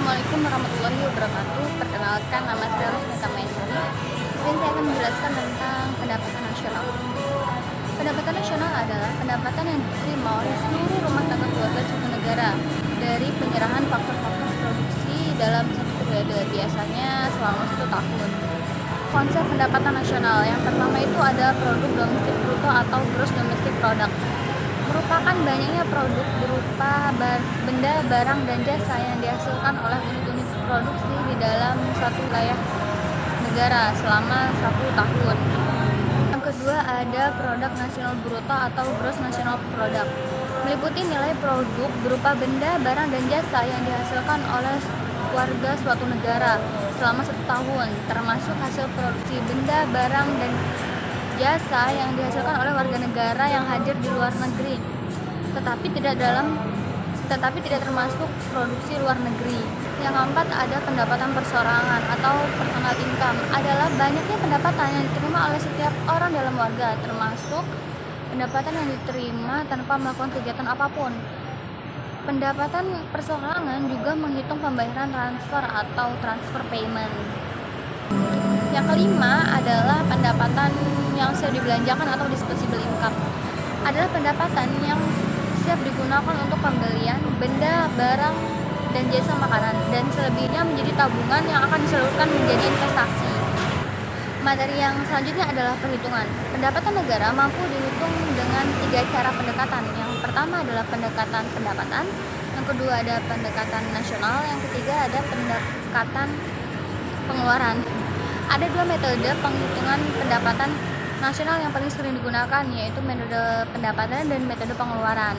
Assalamualaikum warahmatullahi wabarakatuh. Perkenalkan, nama saya Rosmita Maisari. Di sini saya akan menjelaskan tentang pendapatan nasional. Pendapatan nasional adalah pendapatan yang diterima oleh seluruh rumah tangga keluarga suatu negara dari penyerahan faktor-faktor produksi dalam satu periode, biasanya selama 1 tahun. Konsep pendapatan nasional yang pertama itu ada produk domestik bruto atau gross domestic product, merupakan banyaknya produk berupa benda, barang, dan jasa yang dihasilkan oleh unit-unit produksi di dalam suatu wilayah negara selama 1 tahun. Yang kedua ada produk nasional bruto atau gross national product, meliputi nilai produk berupa benda, barang, dan jasa yang dihasilkan oleh warga suatu negara selama 1 tahun, termasuk hasil produksi benda, barang, dan jasa yang dihasilkan oleh warga negara yang hadir di luar negeri, tetapi tidak termasuk produksi luar negeri. Yang keempat ada pendapatan perseorangan atau personal income, adalah banyaknya pendapatan yang diterima oleh setiap orang dalam warga, termasuk pendapatan yang diterima tanpa melakukan kegiatan apapun. Pendapatan perseorangan juga menghitung pembayaran transfer atau transfer payment. Yang kelima adalah pendapatan yang siap dibelanjakan atau disposable income, adalah pendapatan yang siap digunakan untuk pembelian benda, barang, dan jasa makanan, dan selebihnya menjadi tabungan yang akan disalurkan menjadi investasi. Materi yang selanjutnya adalah perhitungan. Pendapatan negara mampu dihitung dengan 3 cara pendekatan. Yang pertama adalah pendekatan pendapatan, yang kedua ada pendekatan nasional, yang ketiga ada pendekatan pengeluaran. Ada 2 metode penghitungan pendapatan nasional yang paling sering digunakan, yaitu metode pendapatan dan metode pengeluaran.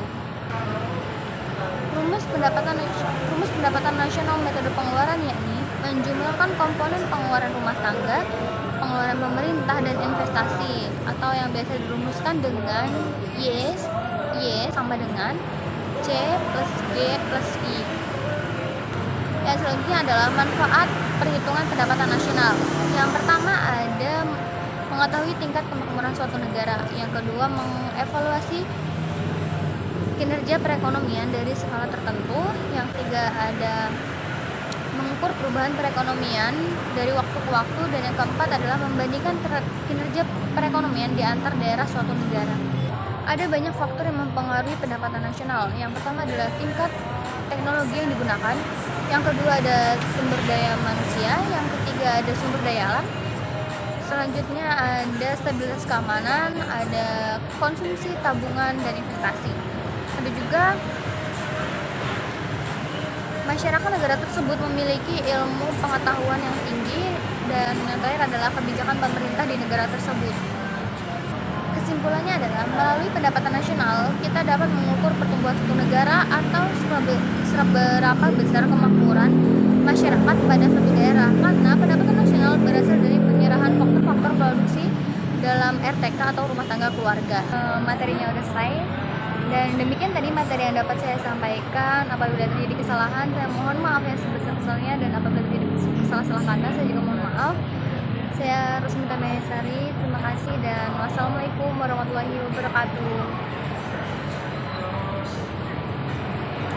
Rumus pendapatan nasional metode pengeluaran yakni menjumlahkan komponen pengeluaran rumah tangga, pengeluaran pemerintah, dan investasi, atau yang biasa dirumuskan dengan Y sama dengan C plus G plus I. Yang selanjutnya adalah manfaat perhitungan pendapatan nasional. Yang pertama ada mengetahui tingkat kemakmuran suatu negara. Yang kedua, mengevaluasi kinerja perekonomian dari skala tertentu. Yang ketiga ada mengukur perubahan perekonomian dari waktu ke waktu. Dan yang keempat adalah membandingkan kinerja perekonomian di antar daerah suatu negara. Ada banyak faktor yang mempengaruhi pendapatan nasional. Yang pertama adalah tingkat teknologi yang digunakan. Yang kedua ada sumber daya manusia. Yang ketiga ada sumber daya alam. Selanjutnya ada stabilitas keamanan, ada konsumsi, tabungan, dan investasi. Ada juga masyarakat negara tersebut memiliki ilmu pengetahuan yang tinggi, dan yang terakhir adalah kebijakan pemerintah di negara tersebut. Kesimpulannya adalah melalui pendapatan nasional kita dapat mengukur pertumbuhan suatu negara atau seberapa besar kemakmuran masyarakat pada suatu daerah, karena pendapatan nasional berasal dari penyerahan faktor-faktor produksi dalam RTK atau rumah tangga keluarga. Materinya udah selesai, dan demikian tadi materi yang dapat saya sampaikan. Apabila terjadi kesalahan, saya mohon maaf yang sebesar-besarnya, dan apabila terjadi salah-salah kata, saya juga mohon maaf. Saya Rosmita Maisari, terima kasih, dan wassalamualaikum warahmatullahi wabarakatuh.